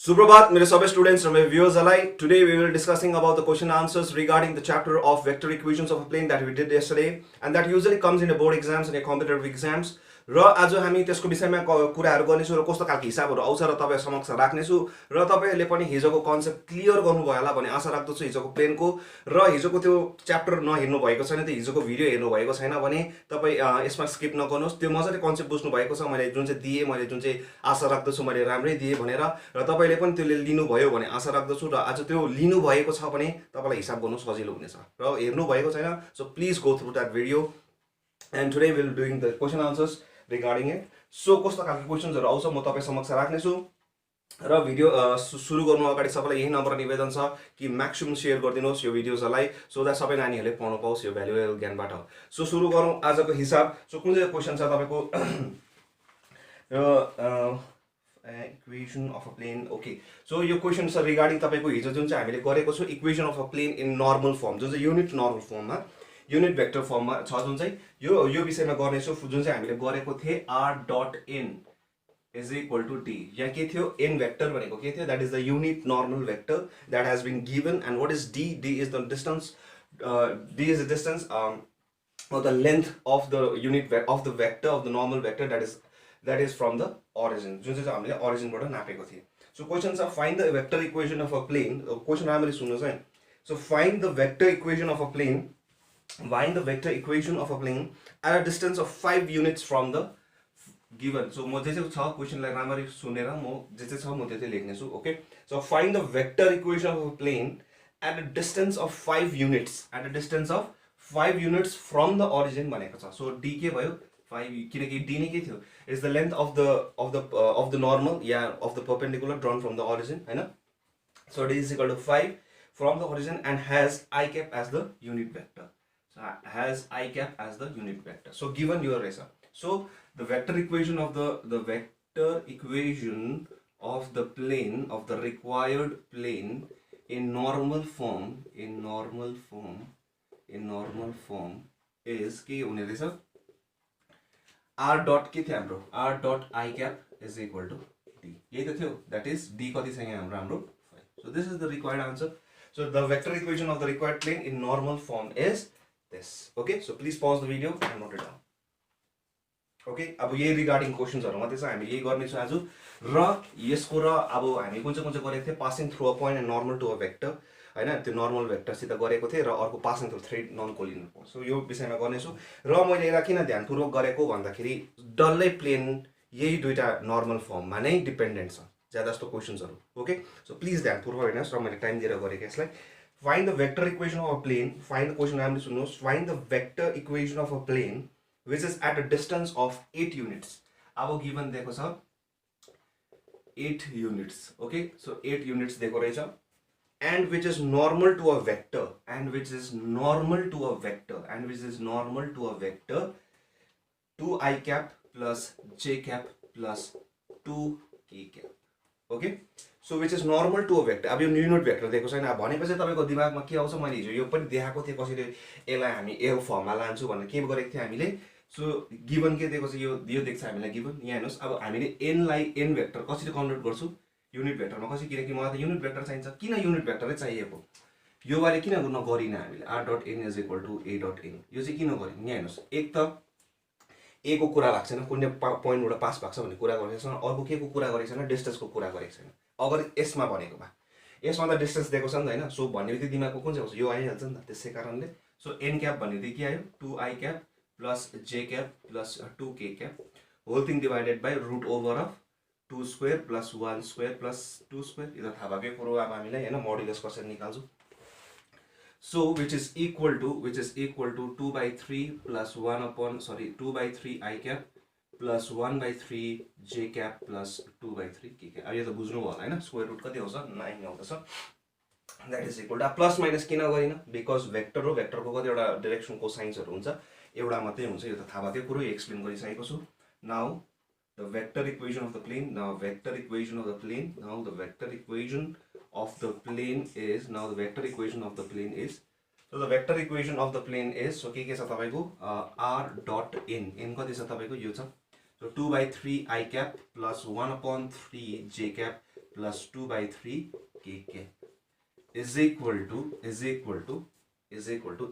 Suprabhat, mere sabai students and my viewers alike. Today we will be discussing about the question answers regarding the chapter of vector equations of a plane that we did yesterday, and that usually comes in the board exams and the competitive exams. र आज हामी त्यसको विषयमा कुराहरू गर्नेछौँ र कस्तो खालको हिसाबहरू आउँछ र तपाईँ समक्ष राख्नेछु र तपाईहरुले पनि हिजोको कन्सेप्ट क्लियर गर्नुभयो होला भन्ने आशा राख्दछु हिजोको प्लेनको र हिजोको त्यो च्याप्टर नहेर्नु भएको छैन त्यो हिजोको भिडियो हेर्नु भएको छैन भने तपाईँ यसमा स्किप नगर्नुहोस् त्यो मजाले कन्सेप्ट बुझ्नु भएको छ मैले जुन चाहिँ दिए मैले जुन चाहिँ आशा राख्दछु मैले राम्रै दिए भनेर र तपाईले पनि त्यसले लिनुभयो भने आशा राख्दछु र आज त्यो लिनु भएको छ भने तपाईलाई हिसाब गर्नु सजिलो हुनेछ र हेर्नु भएको छैन so please go through that video and today we will doing the question answers regarding it so कस्तो खालको क्वेशन्सहरु आउँछ म तपाई समक्ष राख्नेछु र भिडियो सुरु गर्नु अगाडि सबैलाई यही नम्बर निवेदन छ कि म्याक्सिमम शेयर गरिदिनुहोस् यो भिडियोजलाई सो दैट सबै नानीहरुले पढ्न पाओस् यो भ्यालुएबल ज्ञानबाट सो सुरु गरौँ आजको हिसाब सो कुन चाहिँ क्वेशन छ तपाईको equation of a plane okay so यो क्वेशन छ रिगार्डिङ तपाईको हिजो जुन चाहिँ हामीले गरेको छु equation of a plane in normal form जुन चाहिँ युनिट नर्मल फर्ममा युनिट भेक्टर फर्ममा छ जुन चाहिँ यो विषयमा गर्ने छु जुन चाहिँ हामीले गरेको थिए r dot n is equal to d यहाँ के थियो n भेक्टर भनेको के थियो that is the unit normal vector that has been given and what is d d is the distance d is the distance or the length of the unit of the vector of the normal vector that is from the origin जुन चाहिँ हामीले origin बाट नापेको थिए so question छ find the vector equation of a plane question राम्ररी सुन्नुस् है so find the vector equation of a plane find the vector equation of a plane at a distance of 5 units from the given so म जे चाहिँ छ क्वेशनलाई राम्ररी सुनेर म जे चाहिँ छ म त्यतै लेख्ने छु okay so find the vector equation of a plane at a distance of 5 units at a distance of 5 units from the origin भनेको छ सो d के भयो 5 किनकि d नै के थियो is the length of the normal yeah of the perpendicular drawn from the origin हैन so d is equal to 5 from the origin and has I cap as the unit vector so has I cap as the unit vector so given your answer so the vector equation of the vector equation of the plane of the required plane in normal form is के हुने रहेछ r dot के थियो हाम्रो r dot I cap is equal to d यही त थियो that is d कति छ यहाँ हाम्रो 5 so this is the required answer so the vector equation of the required plane in normal form is this okay so please pause the video and note it down okay अब यही regarding क्वेशन्सहरु मात्रै छ हामी यही गर्ने छु आज र यसको र अब हामी कुन चाहिँ गरेको थिए passing through a point and normal to a vector हैन त्यो नर्मल भेक्टर सित गरेको थिए र अर्को passing through three non collinear so यो विषयमा गर्ने छु र मैले यसलाई किन ध्यानपूर्वक गरेको भन्दाखेरि डल्लै प्लेन यही दुईटा नर्मल फर्ममा नै डिपेन्डेन्ट छ ज्यादा जस्तो क्वेशन्सहरु ओके सो प्लिज ध्यानपूर्वक हेर्नुस् र मैले टाइम दिएर गरेको यसलाई find the vector equation of a plane find the question राम्ररी सुन्नुस् find the vector equation of a plane which is at a distance of 8 units अब given दिएको छ 8 units okay so 8 units दिएको रहेछ and which is normal to a vector and which is normal to a vector 2 I cap plus j cap plus 2 k cap okay so which is normal to a vector अब यो unit vector दिएको छैन भनेपछि तपाईको दिमागमा के आउँछ मैले हिजो यो पनि देखाएको थिए कसरी यसलाई हामी एल फर्ममा लान्छु भनेर के गरेको थिए हामीले सो गिवन के दिएको छ यो दिएको छ हामीलाई गिवन यहाँ हेर्नुस् अब हामीले n लाई n भेक्टर कसरी कन्भर्ट गर्छु युनिट भेक्टरमा कसरी किनकि मलाई त युनिट भेक्टर चाहिन्छ किन युनिट भेक्टरै चाहिएको यो वाले किन गरिन हामीले r dot n is equal to a dot n यो चाहिँ किन गरिन यहाँ हेर्नुस् एक त a को कुरा भएको छैन कुनै पोइन्टबाट पास भएको छ भन्ने कुरा गरेको छैन अर्को के को कुरा गरेको छैन डिस्टेन्सको कुरा गरेको छैन अगर यसमा भनेको भए यसमा त डिस्टेन्स दिएको छ नि त हैन सो भन्ने बित्तिकै दिमागको कुन चाहिँ आउँछ यो आइहाल्छ नि त त्यसै कारणले सो n क्याप भन्ने बित्तिकै के आयो 2 I cap plus j cap plus 2 k cap whole thing divided by root over of 2 square plus 1 square plus 2 square यो त थाहा भएकै कुरो अब हामीलाई हैन मोडुलस कसरी निकाल्छु so which is equal to 2 by 3 plus 1 upon 2 by 3 I cap plus 1 by 3 j cap plus 2 by 3 k cap अब यो त बुझ्नु भयो होला हैन स्क्वायर रुट कति आउँछ 9 आउँछ that is equal to plus minus किन गरिन बिकज भेक्टर हो भेक्टरको कतिवटा डाइरेक्सनको साइन्सहरु हुन्छ एउटा मात्रै हुन्छ यो त थाहा भएकै कुरो एक्सप्लेन गरिसकेको छु now the vector equation of the plane now the vector equation of the plane of the plane is now the vector equation of the plane is so the vector equation of the plane is so के छ तपाईको r dot n कति छ तपाईको यो छ so 2 by 3 I cap plus 1 upon 3 j cap plus 2/3 k cap is equal to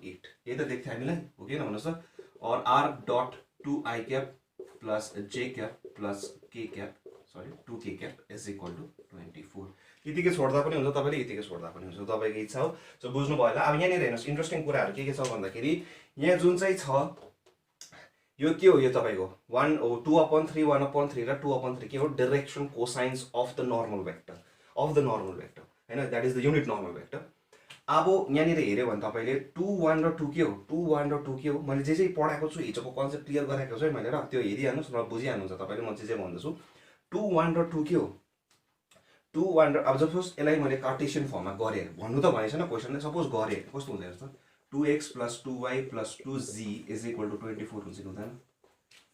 8. यही त देख्थ्यो हामीलाई हो कि भन्नुहोस् त और r dot 2i cap plus j cap plus k cap 2k cap is equal to 24. यतिकै छोड्दा पनि हुन्छ तपाईले यतिकै छोड्दा पनि हुन्छ तपाईको इच्छा हो सो बुझ्नु भयो होला अब यहाँ नि हेर्नुस् इन्ट्रेस्टिङ कुराहरु के छ भन्दाखेरि यहाँ जुन चाहिँ छ यो के हो यो तपाईको 2/3 1/3 र 2/3 के हो direction cosines of the normal vector हैन that is the unit normal vector अब यहाँ नि हेर्यो भने तपाईले 2 1 र 2 के हो 2 1 र 2 के हो मैले जे पढाएको छु हिजोको कन्सेप्ट क्लियर गराएको छु है मैले र त्यो हेरिहाल्नुस् न बुझिहाल्नुहुन्छ तपाईले म जे भन्दैछु 2 1 र 2 के हो 2 1 र अब सपोज यसलाई मैले कार्टेशियन फर्ममा गरे भन्नु त भनेछ न क्वेशनले सपोज गरे कस्तो हुन्छ हेर्नुस् 2x + 2y + 2z = 24 हुन्छ कि हुँदैन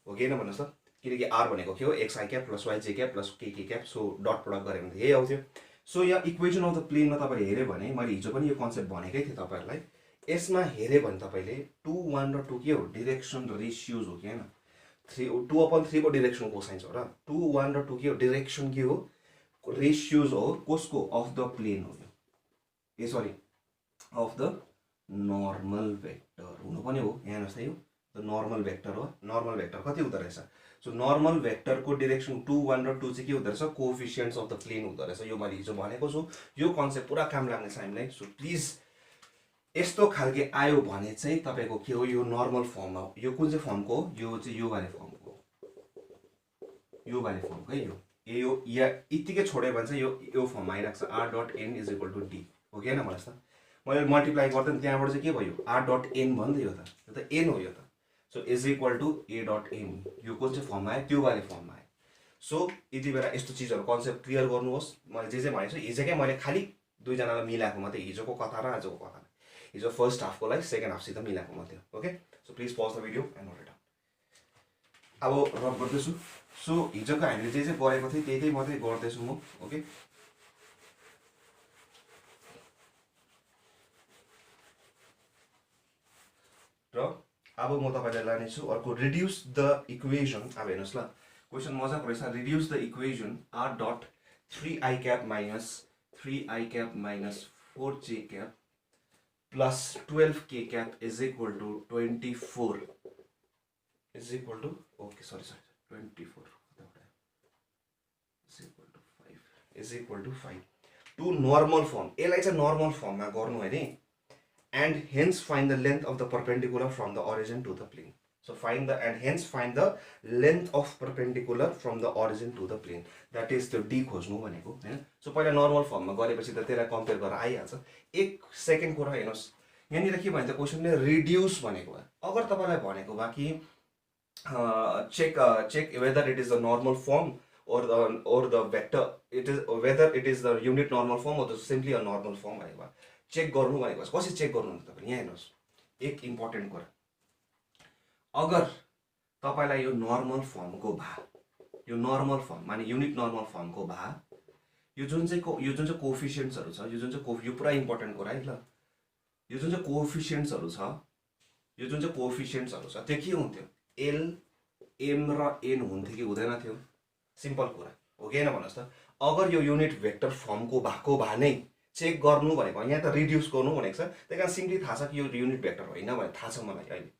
हो कि हैन भन्नुस् त किनकि r भनेको के हो xi cap + yj cap + kk cap so dot product गरे भने यही आउँथ्यो सो यहाँ इक्वेसन अफ द प्लेनमा तपाईले हेर्यो भने मैले हिजो पनि यो कन्सेप्ट भनेकै थिए तपाईहरुलाई यसमा हेर्यो भने तपाईले 2 1 र 2 के हो डाइरेक्सन रेशियोज हो कि हैन 2/3 को डाइरेक्सन कोसाइन हो र 2 1 र 2 के हो डाइरेक्सन के हो रेशियोज हो कसको अफ द प्लेन हो यो sorry of the normal vector हुनु पनि हो यहाँ हेर्नुस् त यो द नर्मल भेक्टर हो नर्मल भेक्टर कति हुँदो रहेछ सो नर्मल भेक्टर को डाइरेक्सन 2 1 र 2 चाहिँ के हुँदो रहेछ कोएफिसिएन्ट्स अफ द प्लेन हुँदो रहेछ यो मैले हिजो भनेको छु यो कन्सेप्ट पुरा काम लाग्ने छ हामीलाई सो प्लिज यस्तो खालके आयो भने चाहिँ तपाईको के हो यो नर्मल फर्म हो यो कुन चाहिँ फर्मको हो यो चाहिँ यो वाले फर्मको है यो या यतिकै छोड्यो भने चाहिँ यो फर्ममा आइराख्छ r.n = d हो कि हैन भन्नुस् त मैले मल्टिप्लाई गर्दा नि त्यहाँबाट चाहिँ के भयो r.n भन्दै यो त n हो यो त सो a.n यो कुन चाहिँ फर्ममा आयो त्यो वाले फर्ममा आयो सो यति बेला यस्तो चीजहरु कन्सेप्ट क्लियर गर्नुहोस् मैले जे भनेछु हिजोकै मैले खाली दुई जनालाई मिलाएको मात्रै हिजोको कथा र आजको कथा हिजो फर्स्ट हाफको लागि सेकेन्ड हाफ सित मिलाएको मात्रै okay so please pause the video and note it down अब रब गर्दैछु सो हिजोको हामीले जे गरेको थिए त्यही मात्रै गर्दैछु म ओके र अब म तपाईलाई लानेछु अर्को रिड्युस द इक्वेसन अब हेर्नुस् ल क्वेशन मजाको रहेछ reduce the equation r.3i cap minus 3i cap minus 4j cap plus 12k cap is equal to 24 is equal to okay sorry 24 is equal to 5 is equal to 5 to normal form यसलाई चाहिँ normal फर्ममा गर्नु हैन and hence find the length of the perpendicular from the origin to the plane so find the length of perpendicular from the origin to the plane that is the d खोज्नु भनेको हैन so पहिला normal फर्ममा गरेपछि त त्यसलाई compare गरेर आइहाल्छ एक सेकेन्ड कुरा हेर्नुस् यहाँ नि के भन्छ क्वेशनले रिड्युस भनेको अगर तपाईलाई भनेको बा कि check whether it is the normal form or the vector it is whether it is the unit normal form or simply a normal form भनेको चेक गर्नु भनेको कसरी चेक गर्नु हुन्छ तपाईले यहाँ हेर्नुस् एक इम्पोर्टेन्ट कुरा अगर तपाईलाई यो नर्मल फर्मको भा यो नर्मल फर्म माने युनिट नर्मल फर्मको भा यो जुन चाहिँ कोएफिसिएन्ट्सहरु छ यो जुन चाहिँ यो पुरा इम्पोर्टेन्ट कुरा है ल यो जुन चाहिँ कोएफिसिएन्ट्सहरु छ त्यो के हुन्थ्यो l m र n हुन्थ्यो कि हुँदैन थियो सिम्पल कुरा हो कि हैन भन्नुस् त अगर यो युनिट भेक्टर फर्मको भाको भा नै चेक गर्नु भनेको यहाँ त रिड्युस गर्नु भनेको छ त्यसकारण सिम्पली थाहा छ कि यो युनिट भेक्टर होइन भने थाहा छ मलाई अहिले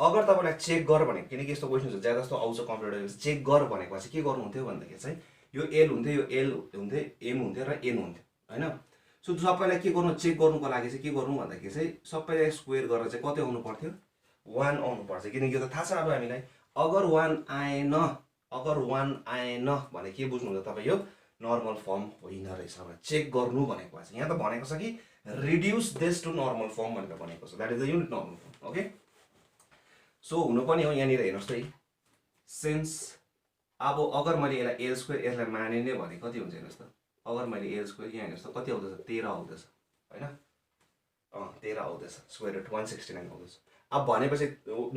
अगर तपाईलाई चेक गर भनेको किनकि यस्तो क्वेशनहरु ज्यादा जस्तो आउँछ कम्प्युटरमा चेक गर भनेको चाहिँ के गर्नु हुन्थ्यो भन्दाखेरि चाहिँ यो l हुन्थ्यो यो l हुन्थ्यो m हुन्थ्यो र n हुन्थ्यो हैन सो सबैलाई के गर्नु चेक गर्नुको लागि चाहिँ के गर्नु भन्दाखेरि चाहिँ सबैलाई स्क्वायर गरेर चाहिँ कति आउनु पर्थ्यो 1 आउनु पर्छ किनकि यो त थाहा छ अब हामीलाई अगर 1 आएन भने के बुझ्नुहुन्छ तपाई यो नर्मल फर्म होइन रहेछ भने चेक गर्नु भनेको छ यहाँ त भनेको छ कि reduce this to normal form भनेर भनेको छ that is the unit normal form okay so हुनु पनि हो यहाँ नि हेर्नुस् त सिन्स अब अगर मैले यसलाई l² यसलाई माने नै भने कति हुन्छ हेर्नुस् त अगर मैले l² यहाँ हेर्नुस् त कति आउँदैछ 13 आउँदैछ हैन 13 आउँदैछ स्क्वायर रुट 169 आउँदैछ अब भनेपछि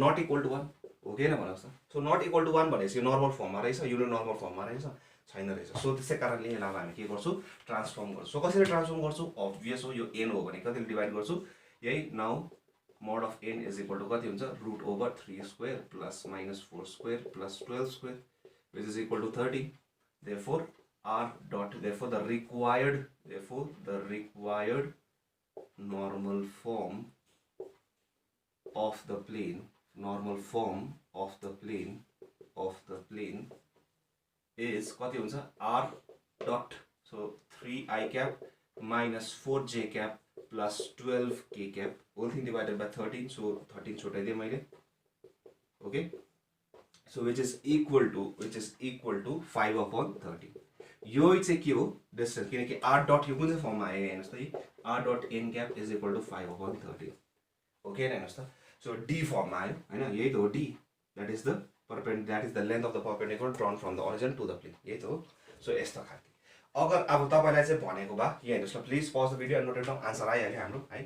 नट इक्वल टु 1 हो कि हैन भन्नुस् त सो नट इक्वल टु 1 भनेपछि यो नर्मल फर्ममा रहेछ युनिट नर्मल फर्ममा रहेछ छैन रहेछ सो त्यसै कारणले यसलाई हामी के गर्छौ ट्रान्सफर्म गर्छौ सो कसरी ट्रान्सफर्म गर्छौ अब्भियस हो यो n हो भने कतिले डिवाइड गर्छौ यही now mod of n is equal to कति हुन्छ √3² plus -4² plus 12² which is equal to 30 therefore r dot therefore the required normal form of the plane is कति हुन्छ r dot so 3 I cap minus 4 j cap plus 12 k cap whole thing divided by 13 so 13 छोटाइदिए मैले okay so which is equal to 5 upon 13 यो चाहिँ के हो distance किनकि r dot यो कुन चाहिँ फर्ममा आयो हेर्नुस् त r dot n cap is equal to 5 upon 13 okay हेर्नुस् त सो d फर्ममा आयो हैन यही त हो d that is the length of the perpendicular drawn from the origin to the plane यही त हो सो यस्तो खालको अगर अब तपाईलाई चाहिँ भनेको भए यहाँ हेर्नुस् ल please pause the video and note down answer आइहाल्यो हाम्रो है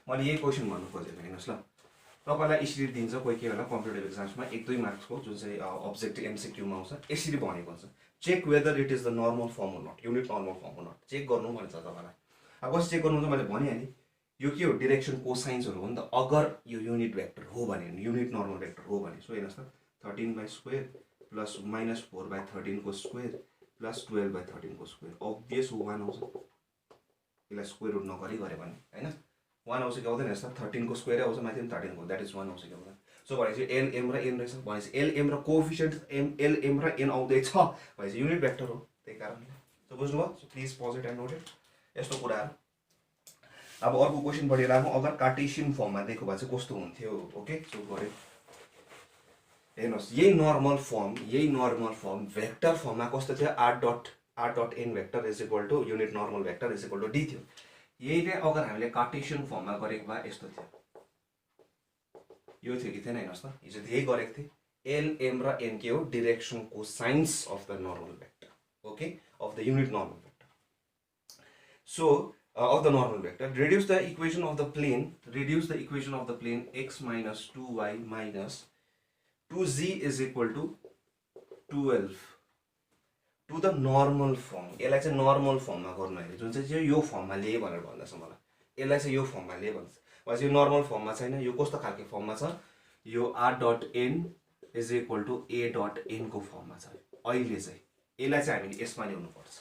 मैले यही क्वेशन भन्नु खोजेको हेर्नुस् ल तपाईलाई यसरी दिन्छ कोही के बेला कम्पिटिटिभ एक्जाम्समा 1-2 मार्क्सको जुन चाहिँ अब्जेक्टिभ एमसीक्यू मा आउँछ यसरी भनेको हुन्छ check whether it is the normal form or not unit normal form or not check गर्नु भन्छ तपाईलाई अब कसरी चेक गर्नु हुन्छ मैले भनिहालेँ यो के हो डाइरेक्सन कोसाइन्सहरु हो नि त अगर यो युनिट भेक्टर हो भने युनिट नर्मल भेक्टर हो भने सो हेर्नुस् त 13/² प्लस -4/13 को स्क्वायर प्लस 12/13 को स्क्वायर अब्भियस 1 आउँछ यसलाई स्क्वायर रुट नगरी गरे भने हैन 1 आउँछ कि आउँदैन हेर्नुस् त 13 को स्क्वायर आउँछ माथि 13 को दैट इज 1 आउँछ कि आउँदैन सो भनेपछि lm र n रहेछ भनेपछि lm र कोएफिसिएन्ट lm र n आउँदै छ भनेपछि युनिट भेक्टर हो त्यही कारणले सो बुझ्नुभयो so please pause it and note it यस्तो कुराहरु अब अर्को क्वेशन बढी राखौं अगर कार्टेशियन फर्ममा दिएको भए चाहिँ कस्तो हुन्थ्यो ओके सो गरे हेर्नुस् यही नर्मल फर्म भेक्टर फर्ममा कस्तो थियो r dot n vector is equal to unit normal vector is equal to d थियो यही नै अगर हामीले कार्टेशियन फर्ममा गरेको भए यस्तो थियो यो थियो कि थिएन हेर्नुस् त हिजो यही गरेको थिए lm र n के हो direction cosines of the normal vector okay of the unit normal vector so of the normal vector reduce the equation of the plane x minus 2y minus 2z is equal to 12 to the normal form यसलाई चाहिँ normal form मा गर्नु हैन जुन चाहिँ यो फर्ममा लिए भनेर भन्दैछ मलाई यसलाई चाहिँ यो फर्ममा लिए भन्छ वास यो normal form मा छैन यो कस्तो खालको फर्ममा छ यो r dot n is equal to a dot n को फर्ममा छ अहिले चाहिँ यसलाई चाहिँ हामीले यसमा ल्याउनु पर्छ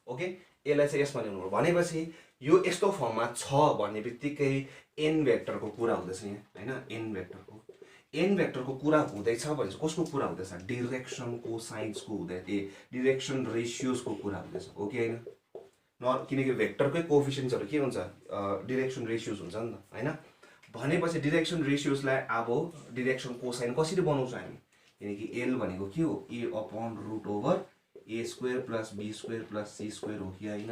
ओके यसलाई चाहिँ यसमा ल्याउनु पर्छ भनेपछि यो यस्तो फर्ममा छ भन्ने बित्तिकै n भेक्टरको कुरा हुँदैछ यहाँ हैन n भेक्टरको कुरा हुँदैछ भने कसको कुरा हुँदैछ डाइरेक्सन कोसाइन्सको हुँदै डाइरेक्सन रेशियोजको कुरा हुँदैछ हो कि हैन किनकि भेक्टरकै कोएफिसिएन्ट्सहरु के हुन्छ डाइरेक्सन रेशियोज हुन्छ नि त हैन भनेपछि डाइरेक्सन रेशियोजलाई अब डाइरेक्सन कोसाइन कसरी बनाउँछ हामी किनकि l भनेको के हो a upon root over a square plus b square plus c square हो कि हैन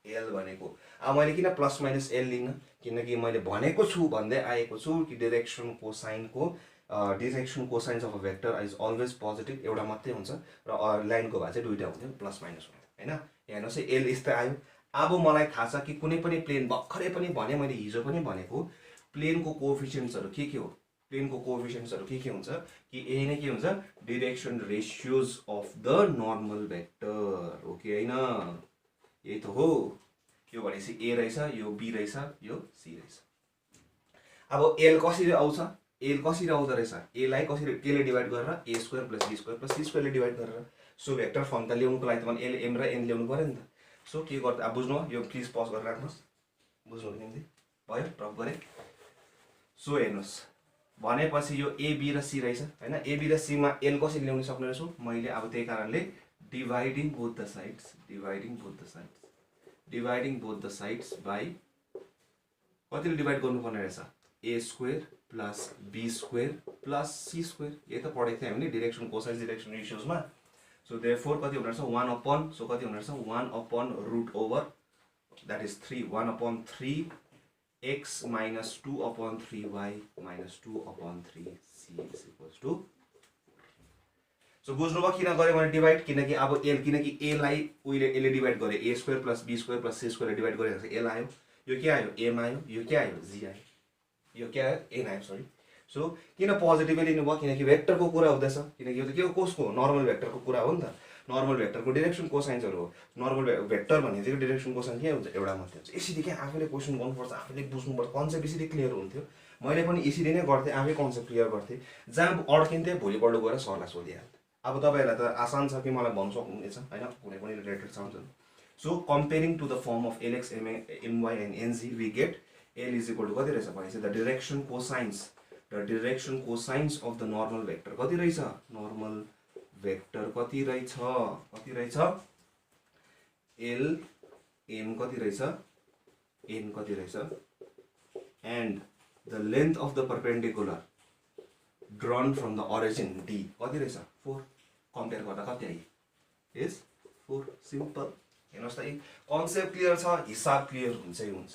l भनेको अब मैले किन प्लस माइनस l लिन किनकि मैले भनेको छु भन्दै आएको छु कि direction cosines of a vector is always positive एउटा मात्रै हुन्छ र लाइनको भए चाहिँ दुईटा हुन्थ्यो प्लस माइनस हुन्थ्यो हैन हेर्नुस् l यस्तै आयो अब मलाई थाहा छ कि कुनै पनि प्लेन भर्खरै पनि भने मैले हिजो पनि भनेको प्लेनको कोएफिसिएन्ट्सहरु के हो प्लेनको कोएफिसिएन्ट्सहरु के हुन्छ कि यही नै के हुन्छ direction ratios of the normal vector हो कि हैन यही त हो यो भनेपछि a रहेछ यो b रहेछ यो c रहेछ अब l कसरी आउँछ l कसरी आउँदो रहेछ a लाई कसरी k ले डिवाइड गरेर a square plus b square plus c square ले डिवाइड गरेर सो भेक्टर फर्म त ल्याउनुको लागि त मैले l m र n ल्याउनु पर्यो नि त सो के गर्दा अब बुझ्नु यो प्लिज पज गरेर राख्नुस् बुझ्नुको निम्ति भयो ड्रप गरे सो हेर्नुस् भनेपछि यो a b र c रहेछ हैन a b र c मा l कसरी ल्याउन सक्ने रहेछु मैले अब त्यही कारणले dividing both the sides by कतिले डिवाइड गर्नुपर्ने रहेछ a square plus b square plus c square यही त पढेको थियौ हामीले डाइरेक्सन कोसाइन डाइरेक्सन रेशियोजमा सो देयरफोर कति हुने रहेछ 1 अपन सो कति हुने रहेछ 1 upon route over that is 3 1 upon 3 x minus 2 upon 3y minus 2 upon 3c is equals to so बुझ्नुभयो किन गरे मैले डिवाइड किनकि अब l किनकि a लाई उहिले a ले डिवाइड गरे a square plus b square plus c square ले डिवाइड गरेपछि l आयो यो के आयो m आयो यो के आयो g आयो यो के आयो n आयो सरी सो किन पोजिटिभली लिनुभयो किनकि भेक्टरको कुरा हुँदैछ किनकि यो त के हो कसको नर्मल भेक्टरको कुरा हो नि त नर्मल भेक्टरको डाइरेक्सन कोसाइन्सहरु हो नर्मल भेक्टर भन्ने चाहिँ डाइरेक्सन कोसाइन के हुन्छ एउटा मात्रै हुन्छ यसरी के आफैले क्वेशन गर्नुपर्छ आफैले बुझ्नुपर्छ कन्सेप्ट यसरी क्लियर हुन्थ्यो मैले पनि यसरी नै गर्थे आफै कन्सेप्ट क्लियर गर्थे जहाँ अड्किन्थे भोलिपल्ट गएर सरलाई सोधिहाल्थे अब तपाईहरुलाई त आसान छ कि मलाई भन्न सक्नुहुनेछ हैन, कुनै पनि रिलेटेड छ हुन्छ। So comparing to the form of Lx, My and Nz we get L is equal to कति रहेछ भनेपछि the direction cosines of the normal vector कति रहेछ, नर्मल भेक्टर कति रहेछ L M कति रहेछ, N कति रहेछ and the length of the perpendicular drawn from the origin D कति रहेछ 4, कम्पेयर गर्दा कति आयो इज 4, सिम्पल। हेर्नुहोस् त यी कन्सेप्ट क्लियर छ, हिसाब क्लियर हुन्छै हुन्छ।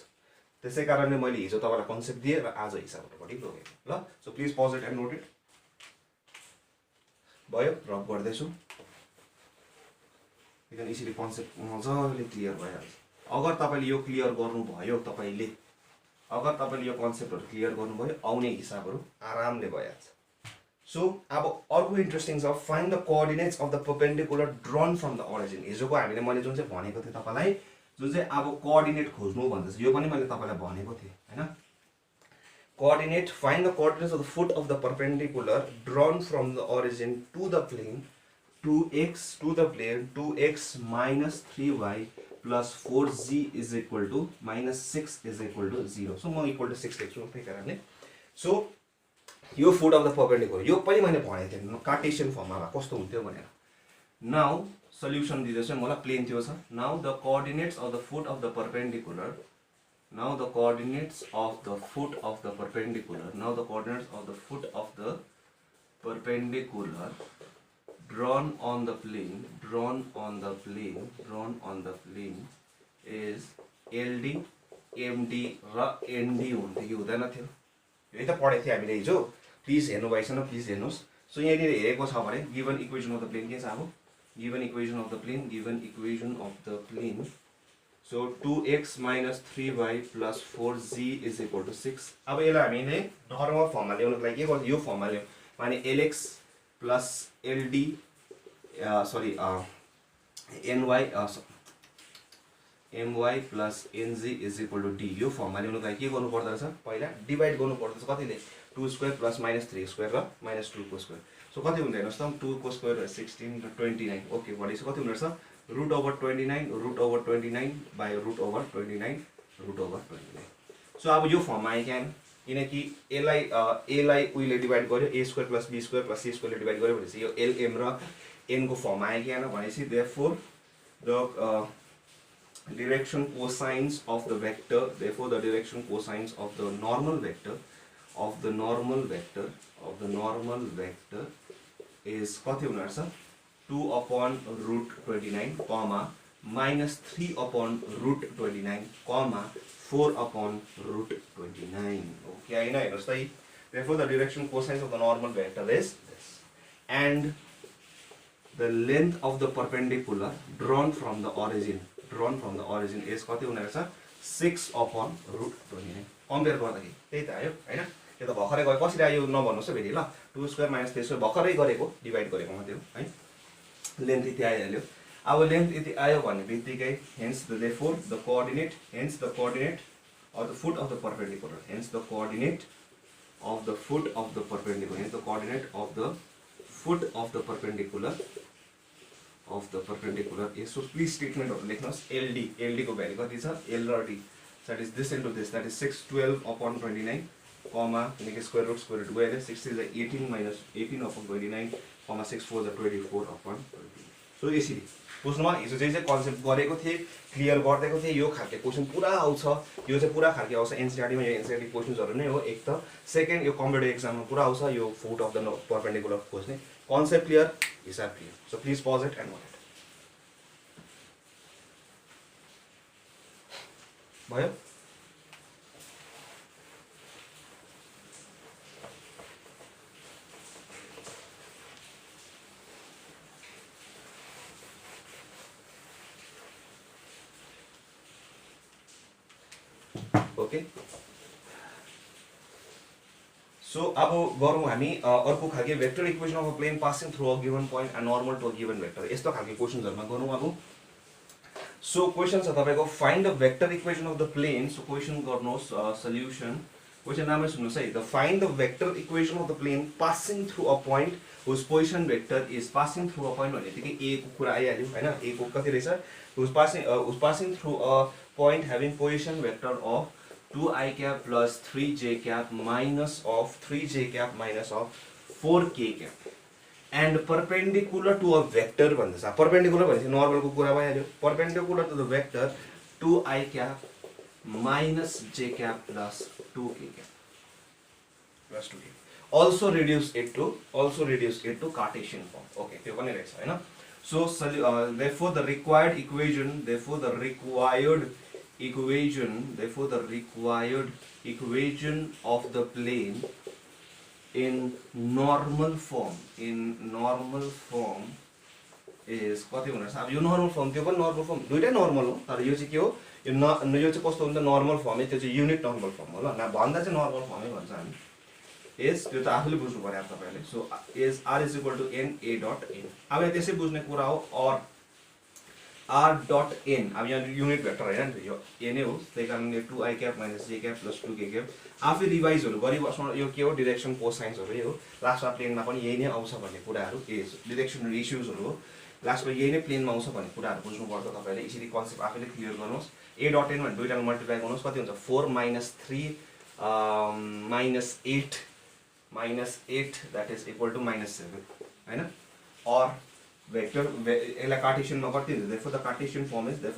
त्यसै कारणले मैले हिजो तपाईलाई कन्सेप्ट दिए र आज हिसाबहरुपट्टि लगेँ ल। So please pause it and note it. भयो, रब गर्दैछु किनभने यसरी कन्सेप्ट मजाले क्लियर भइहाल्छ। अगर तपाईले यो क्लियर गर्नुभयो, अगर तपाईले यो कन्सेप्टहरु क्लियर गर्नुभयो, आउने हिसाबहरु आरामले भइहाल्छ। सो अब अर्को इन्ट्रेस्टिङ छ, find the coordinates of the perpendicular drawn from the origin. हिजोको हामीले मैले जुन चाहिँ भनेको थिएँ तपाईलाई, जुन चाहिँ अब कोअर्डिनेट खोज्नु भन्दैछ, यो पनि मैले तपाईलाई भनेको थिएँ हैन। Coordinate, find the coordinates of the foot of the perpendicular drawn from the origin to the plane 2x minus 3y plus 4z is equal to minus 6 is equal to 0. So म equal to 6 लेख्छु त्यही कारणले। So यो foot of the perpendicular, यो पनि मैले भनेको थिएँ कार्टेसियन फर्ममा कस्तो हुन्थ्यो भनेर। नाउ सल्युसन दिँदैछु मलाई, प्लेन थियो छ। Now the coordinates of the foot of the perpendicular, now the coordinates of the foot of the perpendicular, now the coordinates of the foot of the perpendicular drawn on the plane is LD, MD र ND हुन्थ्यो कि हुँदैन थियो, यही त पढेको थियौँ हामीले हिजो। प्लिज हेर्नु भएछ, प्लिज हेर्नुहोस्। सो यहाँनिर हेरेको छ भने given equation of the plane के छ, अब given equation of the plane so 2x minus 3y plus 4z is equal to 6। अब यसलाई हामीले नर्मल फर्ममा ल्याउनको लागि के गर्छ, यो फर्ममा ल्याउँ माने Lx plus LD My plus Nz is equal to D, यो फर्ममा ल्याउनको लागि के गर्नु पर्दो रहेछ, पहिला डिभाइड गर्नु पर्दो रहेछ। कतिले 2 स्क्वायर प्लस माइनस 3 स्क्वायर र माइनस 2 को स्क्वायर। सो कति हुन्छ हेर्नुहोस् त, 2 को स्क्वायर 16 र 29। ओके, भनेपछि कति हुँदो रहेछ, root over 29 by root over 29। So अब यो फर्ममा आयो क्या, किनकि एलाई उहिले डिभाइड गर्यो, a square plus b square plus c स्क्वायरले डिभाइड गर्यो भनेपछि यो lm र n को फर्ममा आयो क्या भनेपछि therefore the direction cosines of the vector, therefore the direction cosines of the normal vector is कति हुन रहेछ, 2 upon root 29 comma minus 3 upon root 29 comma 4 upon root 29. Okay, I know. Therefore, the direction cosines of the normal vector is this, and the length of the perpendicular drawn from the origin is कति हुने रहेछ, 6 upon root 29। Compare गर्दाखेरि त्यही त आयो हैन। त्यो त भर्खरै गयो, कसरी आयो नभन्नुस् है फेरि ल। 2 स्क्वायर माइनस 3 स्क्वायर भर्खरै गरेको, डिभाइड गरेको मात्रै हो है। लेन्थ यति आइहाल्यो। अब लेन्थ यति आयो भने बित्तिकै hence therefore the coordinate of the foot of the perpendicular, hence the coordinate of the foot of the perpendicular, hence the coordinate of the foot of the perpendicular is, so please statement of लेख्नुस् LD को value कति छ, L र D, that is this into this, that is 6 12 upon 29 comma किनकि square root गयो 6 is 18 minus 18 upon 29 comma 6 4 is 24 upon 20। So यसरी बुझ्नुमा हिजो चाहिँ concept गरेको थिए, क्लियर गरिदिएको थिए। यो खालको क्वेसन पुरा आउँछ, यो चाहिँ पुरा खालको आउँछ एनसीईआरटीमा। यो एनसीईआरटी क्वेसन्सहरु नै हो एक त। सेकेन्ड, यो कम्पिटिटिभ एक्जाममा पुरा आउँछ यो फुट अफ द परपेन्डिकुलर खोज्ने। कन्सेप्ट क्लियर, हिसाब clear. So please pause it and note it. भयो? ओके, सो अब गरौँ हामी अर्को खालको vector equation of a plane passing through a given point and normal to a given vector. यस्तो खालको क्वेसन्सहरुमा गरौँ अब। सो क्वेसन छ तपाईको find the vector equation of the plane. So question गर्नुहोस् सल्युसन क्वेसन राम्रो सुन्नुहोस् है the find the vector equation of the plane passing through a point whose position vector is passing through a point भनेदेखि A को कुरा आइहाल्यो होइन ए को कति रहेछ whose passing through a point having position vector of 2i cap plus 3j cap minus of 3j cap minus of 4k cap and perpendicular to a vector भन्दैछ perpendicular भनेपछि नर्मलको कुरा भइहाल्यो perpendicular to the vector 2i cap minus j cap plus 2k cap plus 2k also reduce it to Cartesian form okay त्यो पनि रहेछ हैन so therefore the required equation of the plane in normal form is कति हुन सक्छ अब यो normal form त्यो पनि नर्मल फर्म दुईटै नर्मल हो तर यो चाहिँ के हो यो चाहिँ कस्तो हुन्छ नर्मल फर्म त्यो चाहिँ युनिट नर्मल फर्म हो ल न भन्दा चाहिँ नर्मल फर्मै भन्छ हामी एज त्यो त आफूले बुझ्नु पर्यो अब तपाईहरुले so as r is equal to n a dot n अब यहाँ त्यसै बुझ्ने कुरा हो or r dot n अब यहाँ युनिट भेक्टर हैन नि यो n नै हो त्यही कारणले 2i cap minus j cap plus 2k cap आफै रिभाइजहरु गरिबस्नु यो के हो डाइरेक्सन कोसाइन्सहरु यो हो लास्टमा प्लेनमा पनि यही नै आउँछ भन्ने कुराहरु एज डाइरेक्सन रेशियोजहरु हो लास्टमा यही नै प्लेनमा आउँछ भन्ने कुराहरु बुझ्नु पर्छ तपाईले यसरी कन्सेप्ट आफैले क्लियर गर्नुहोस् a dot n भने दुईटाले मल्टिप्लाई गर्नुहोस् कति हुन्छ 4 minus 3 minus 8 that is equal to minus 7 हैन or vector यसलाई कार्टेशियनमा कति हुन्छ therefore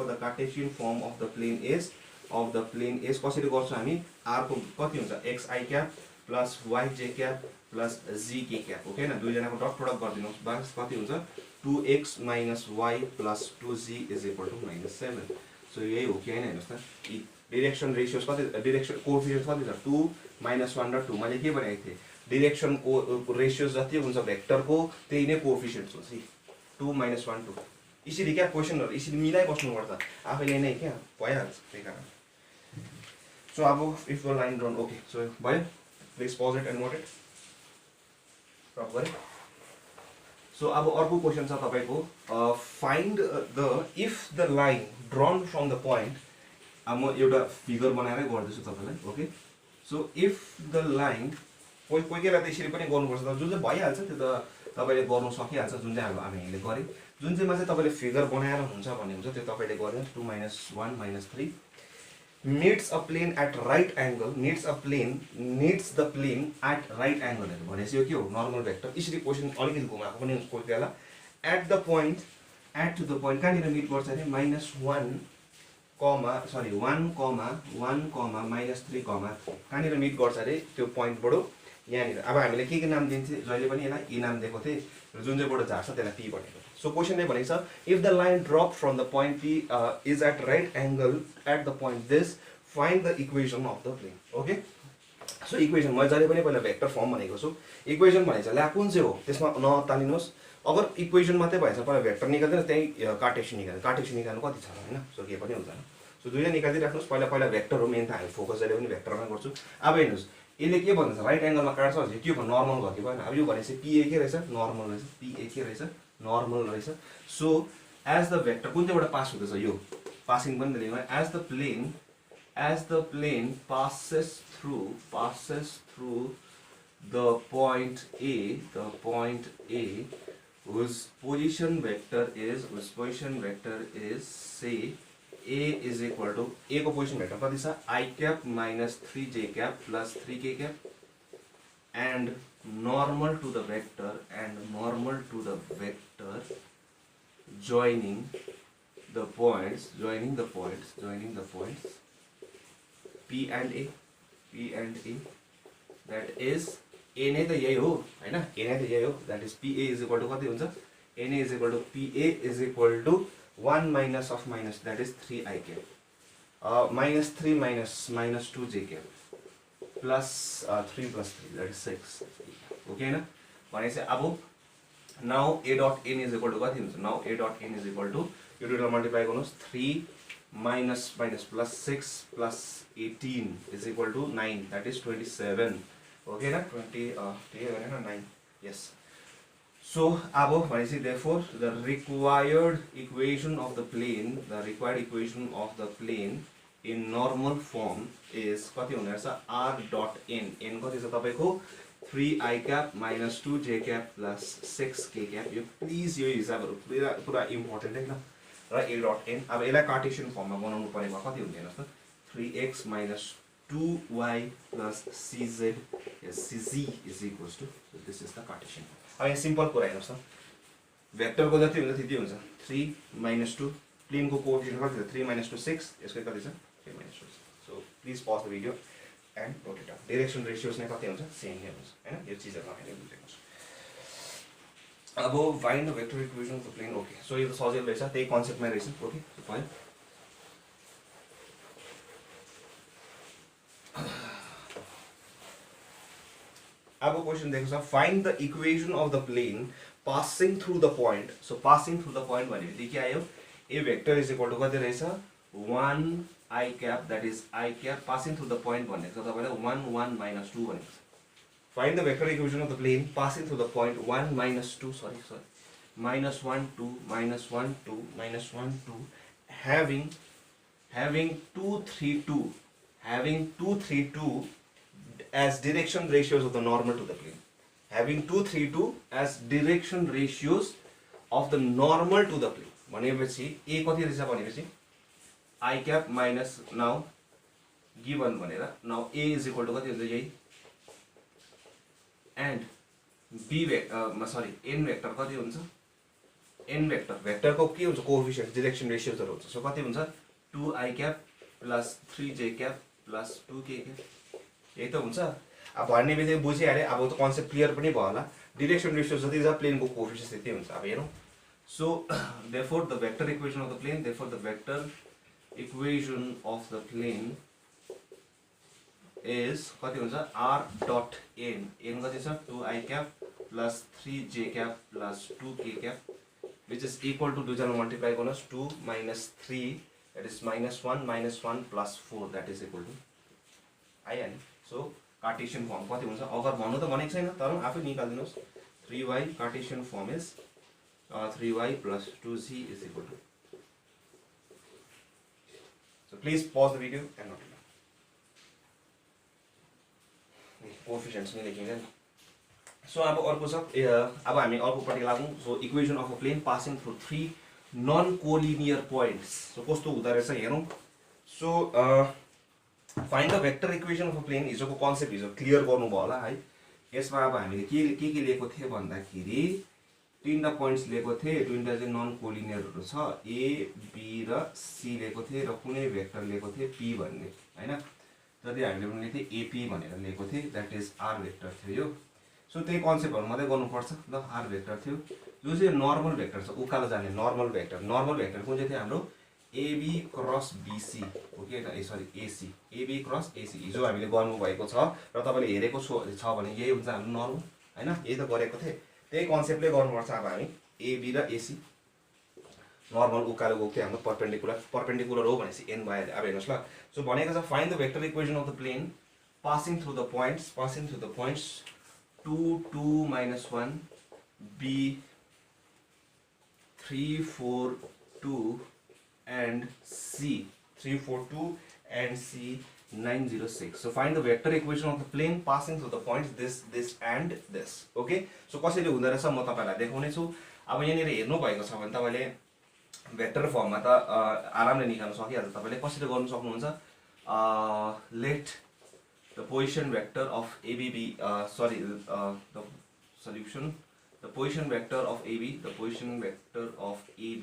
the Cartesian form of the plane is कसरी गर्छौं हामी r को कति हुन्छ xi cap plus yj cap plus zk cap okay हैन दुई जनाको डट प्रोडक्ट गरिदिनुस् बस कति हुन्छ 2x minus y plus 2z is equal to minus 7 so यही हो कि हैन हेर्नुस् त डाइरेक्सन रेशियोस कति डाइरेक्सन कोएफिसिएन्ट कति छ 2 minus 1 र 2 मैले के भनेको थिए डाइरेक्सन को रेशियोस जति हुन्छ भेक्टरको त्यही नै कोएफिसिएन्ट्स हुन्छ 2 minus 1 2 यसरी क्या क्वेशनहरु यसरी मिलाइ बस्नु पर्छ आफैले नै क्या भइहाल्छ त्यही कारण सो अब if the line drawn okay so भयो please pause it and note it प्रप गरे सो अब अर्को क्वेशन छ तपाईको find the if the line drawn from the point अब म एउटा फिगर बनाएरै गर्दैछु तपाईलाई okay so if the line कोही बेला त यसरी पनि गर्नुपर्छ तर जुन चाहिँ भइहाल्छ त्यो त तपाईले गर्न सकिहाल्छ जुन चाहिँ हामीले गरे जुन चाहिँमा चाहिँ तपाईले फिगर बनाएर हुन्छ भन्ने हुन्छ त्यो तपाईले गर्ने 2 minus 1 minus 3 meets a plane at right angle needs the plane at right angle भनेपछि यो के हो नर्मल भेक्टर यसरी क्वेशन अलिकति घुमाएको पनि कोही बेला at the point कहाँनिर मिट गर्छ भने -1 minus 3 कहाँनिर मिट गर्छ अरे त्यो पोइन्टबाट यहाँनिर अब हामीले के नाम दिन्छे जहिले पनि यसलाई ए नाम दिएको थिए र जुन चाहिँबाट झार्छ त्यसलाई पी भनेको सो क्वेशन नै भनेको छ if the line drop from the point P is at right angle at the point this find the equation of the plane okay so equation म जहिले पनि पहिला भेक्टर फर्म भनेको छु इक्वेसन भनेको चाहिँ ला कुन चाहिँ हो त्यसमा नतालिनुहोस् अगर इक्वेसन मात्रै भएछ पहिला भेक्टर निकाल्दैन त्यही कार्टेशियन निकाल्नु कति छ हैन सो के पनि हुँदैन सो दुईटा निकालिदिराख्नुस् पहिला भेक्टर हो मेन त हामी फोकस जहिले पनि भेक्टरमा गर्छु अब हेर्नुस् यसले के भन्छ राइट एंगलमा काट्छ भने के भयो नर्मल भयो कि भएन अब यो भनेपछि पीए के रहेछ नर्मल रहेछ सो एज द भेक्टर कुन चाहिँबाट पास हुँदैछ यो पासिङ पनि लेख्नु as the plane passes through the point A whose position vector is say A is equal to A को पोजिसन भेक्टर कति छ I cap minus 3j cap plus 3k cap and normal to the vector joining the points P and A that is A नै त यही हो हैन A नै त यही हो that is PA is equal to कति हुन्छ NA is equal to PA is equal to 1 minus of minus that is 3i cap minus 3 minus 2j cap plus 3 plus 3 that is 6 okay na भनेपछि अब now a dot n is equal to कति हुन्छ now a dot n is equal to यो दुईटा multiply गर्नुस् 3 minus plus 6 plus 18 is equal to 9 that is 27 okay na 20 त्यही भनेन 9 yes so अब भनेपछि therefore the required equation of the plane in normal form is कति हुने रहेछ r dot n n कति छ तपाईको 3i cap minus 2j cap plus 6k cap यो प्लिज यो हिसाबहरु पुरा इम्पोर्टेन्ट है ल र a dot n अब यसलाई कार्टेशियन फर्ममा बनाउनु परेमा कति हुन्छ हेर्नुस् त 3x minus 2y plus cz cz is equals to so this is the Cartesian form. अब यहाँ सिम्पल कुरा हेर्नुस् त भेक्टर को जति हुन्छ त्यति हुन्छ 3 minus 2 प्लेन को कोएफिसिएन्ट कति छ 3 minus 2 6 यसको कति छ 3 minus 2 so please pause the video and note it down. Direction ratios नै कति हुन्छ सेम नै हुन्छ हैन यो चीजहरु हामीले बुझेको छ. अब find the vector equation of the plane. Okay so यो त सजिलो रहेछ त्यही कन्सेप्टमै रहेछ. ओके सो भयो. अब क्वेशन देखो छ find the equation of the plane passing through the point. So passing through the point भनेपछि के आयो a vector is equal to कति रहेछ 1 I cap that is I cap passing through the point भनेको छ तपाईलाई 1 1 minus 2 भनेको छ. Find the vector equation of the plane passing through the point 1 minus 2 sorry minus 1 2 minus 1 2 minus 1 2 having 2 3 2 having 2 3 2 as direction ratios of the normal to the plane. Having 2 3 2 as direction ratios of the normal to the plane. भनेपछि a कति रहेछ भनेपछि I cap minus now given भनेर now a is equal to कति हुन्छ यही and b sorry n vector कति हुन्छ n vector को के हुन्छ कोएफिसिएन्ट डाइरेक्सन रेशियोज हरु हुन्छ. सो कति हुन्छ 2i cap plus 3j cap plus 2k cap यही त हुन्छ. अब भन्ने बित्तिकै बुझिहाले अब त कन्सेप्ट क्लियर पनि भयो होला. डाइरेक्सन रेशियोज जति छ प्लेन को कोएफिसिएन्ट त्यति हुन्छ. अब हेरौं. So therefore the vector equation of the plane is कति हुन्छ r dot n n कति छ 2i cap plus 3j cap plus 2k cap which is equal to दुईजना मल्टिप्लाई गर्नुस् 2 minus 3 that is minus 1 plus 4 that is equal to I n. So Cartesian form कति हुन्छ अगर भन्नु त भनेको छैन तर आफै निकाल्दिनुस् 3y Cartesian form is 3y plus 2z is equal to. So please pause the video and note it down. Coefficients नै लेखिन्छ नि. सो अब अर्को छ अब हामी अर्कोपट्टि लागौं. So equation of a plane passing through 3 non collinear points. So कस्तो हुँदा रहेछ हेरौं. So find the vector equation of a plane हिजोको कन्सेप्ट हिजो क्लियर गर्नु भयो होला है. यसमा अब हामीले के लिएको थिए भन्दाखेरि तीनटा पोइन्ट्स लिएको थिए. दुईटा चाहिँ नन कोलिनियरहरु छ a b र c लिएको थिए र कुनै भेक्टर लिएको थिए p भन्ने हैन. जति हामीले पनि लेख्थे ap भनेर लिएको थिए दैट इज r भेक्टर थियो यो. सो त्यही कन्सेप्टहरु मात्रै गर्नुपर्छ ल. r भेक्टर थियो जो चाहिँ नर्मल भेक्टर छ उकालो जाने नर्मल भेक्टर कुन चाहिँ थियो हाम्रो ab cross bc. Okay sorry ac ab cross ac हिजो हामीले गर्नु भएको छ र तपाईले हेरेको छ भने यही हुन्छ हाम्रो नर्मल हैन. यही त गरेको थिए त्यही कन्सेप्टले गर्नुपर्छ. अब हामी ab र ac नर्मल उकालो गएको थियो हाम्रो पर्पेन्डिकुलर हो भनेपछि n भयो. अब हेर्नुस् ल. सो भनेको छ find the vector equation of the plane passing through the points 2 2 minus 1 b 3 4 2 and c 3 4 2 and c 9 0 6. So find the vector equation of the plane passing through the points this and this. Okay. So कसरी हुँदा रहेछ म तपाईलाई देखाउने छु. अब यहाँनिर हेर्नु भएको छ भने तपाईले भेक्टर फर्ममा त आरामले निकाल्न सकिहाल्छ. तपाईले कसरी गर्न सक्नुहुन्छ let the position vector of ABB the position vector of AB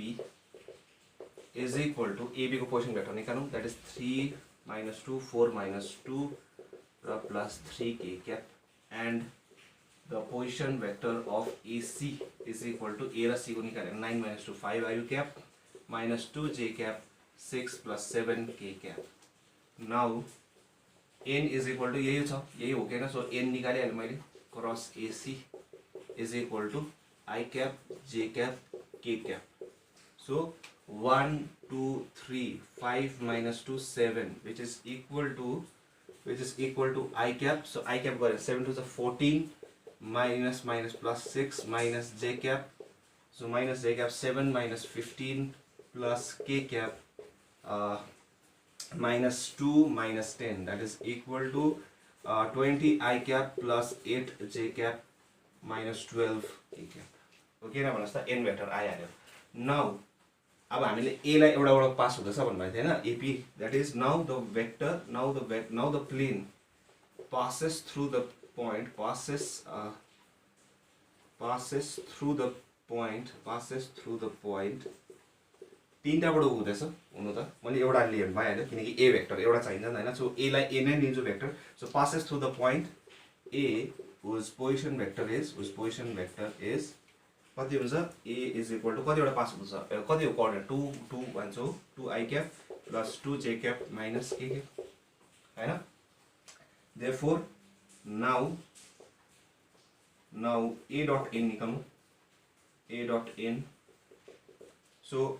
is equal to AB को position vector निकालौं that is 3 minus 2 4 minus 2 plus 3k cap and the position vector of AC is equal to A र C को निकालेर 9 minus 2 5 IU cap minus 2j cap 6 plus 7k cap. Now n is equal to यही हो केन. So n निकालिहालेँ मैले cross AC is equal to I cap j cap k cap. So 1 2 3 5 minus 2 7 which is equal to I cap. So I cap गरेर 7 to the 14 minus plus 6 minus j cap. So minus j cap 7 minus 15 plus k cap minus 2 minus 10, that is equal to 20 I cap plus 8 j cap minus 12 k cap। Okay ना भन्नुहोस् त n vector आइहाल्यो। Now अब हामीले a लाई एउटा pass हुँदैछ भन्नुभएको थियो हैन, AP, that is now the vector, now the plane passes through the point, passes through the point तीनटाबाट हुँदैछ हुनु त, मैले एउटा लिएर भइहाल्यो किनकि a भेक्टर एउटा चाहिन्छ नि हैन। सो a लाई a नै लिन्छु vector. So passes through the point a whose position vector is कति हुन्छ, a is equal to कतिवटा पास हुन्छ, कति हो कोअर्डिनेट 2 भन्छौ, 2 I cap plus 2 j cap minus k cap हैन। therefore now a dot n निकाल्नु, a dot n, so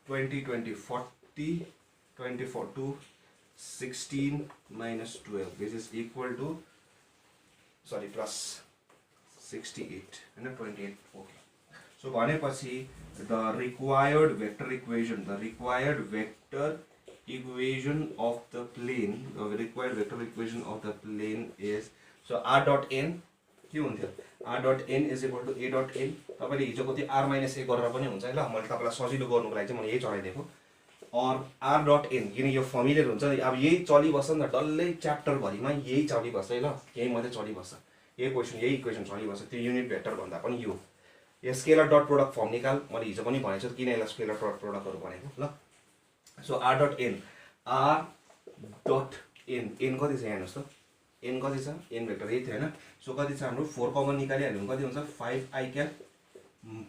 20 20 40 24 to 16 minus 12, this is equal to plus 68 and 28। okay, so भनेपछि the required vector equation of the plane is, so r dot n के हुन्थ्यो, r dot n is equal to a dot n। तपाईले हिजोको त्यो r minus a गरेर पनि हुन्छ ल, मैले तपाईलाई सजिलो गर्नुको लागि चाहिँ मैले यही चलाइदिएको। और r dot n किन यो फर्मुलेट हुन्छ, अब यही चलिबस्छ नि त, डल्लै च्याप्टर भरिमा यही चलिबस्छ है ल, यही मात्रै चलिबस्छ, यही इक्वेसन चलिबस्छ। त्यो युनिट भेक्टर भन्दा पनि यो स्केलर डट प्रोडक्ट फर्म निकाल, मैले हिजो पनि भनेको छु किन यसलाई स्केलर डट प्रोडक्टहरु भनेको ल। So r dot n n कति छ यहाँ हेर्नुस् त, n कति छ, n भेक्टर यही थियो हैन। सो कति छ हाम्रो 4 कमन निकालिहाल्यो भने कति हुन्छ, 5 I cap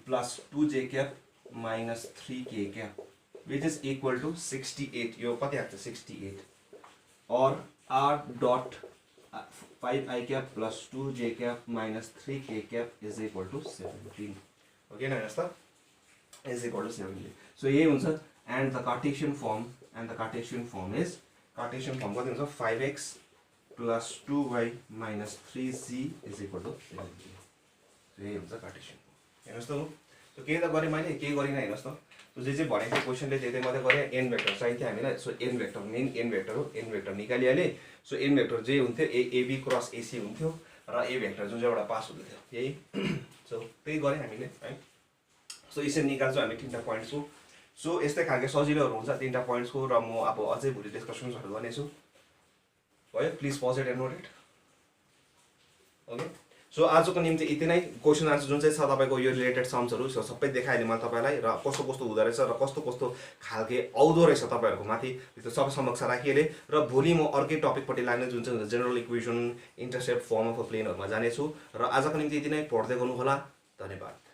plus 2 j cap minus 3 k cap which is equal to 68। यो कति आछ 68, और r dot 5 I cap plus 2 j cap minus 3 k cap is equal to 17। Okay न हेर्नुस् त, is equal to 17। सो यही हुन्छ, and the Cartesian form is, Cartesian form कति हुन्छ, 5x plus 2y minus 3z is equal to 17। So यही हुन्छ Cartesian form. हेर्नुस् त, सो केही त गरे मैले, केही गरिन हेर्नुस् त। सो जे चाहिँ भनेको क्वेशनले त्यही मात्रै गरे, n भेक्टर चाहिन्थ्यो हामीलाई। So n vector main n vector हो, n भेक्टर निकालिहाले। सो n भेक्टर जे हुन्थ्यो ab क्रस ac हुन्थ्यो, र a भेक्टर जुन चाहिँ एउटा पास हुँदै थियो यही। सो त्यही गरे हामीले है। सो यसरी निकाल्छौँ हामी तीनटा पोइन्ट्सको। सो यस्तै खालको सजिलोहरू हुन्छ तीनटा पोइन्ट्सको, र म अब अझै भोलि डिस्कसन्सहरू गर्नेछु भयो। Please pause it and note it. Okay, so आजको निम्ति यति नै। क्वेसन आन्सर जुन चाहिँ छ तपाईँको यो रिलेटेड सम्सहरू सबै देखाएँ मैले तपाईँलाई, र कस्तो कस्तो हुँदो रहेछ र कस्तो कस्तो खालके आउँदो रहेछ तपाईँहरूको माथि, त्यो सबै समक्ष राखिएले। र भोलि म अर्कै टपिकपट्टि लाग्ने जुन चाहिँ general equation, intercept, form of a प्लेनहरूमा जानेछु। र आजको निम्ति यति नै, पढ्दै गर्नुहोला। धन्यवाद।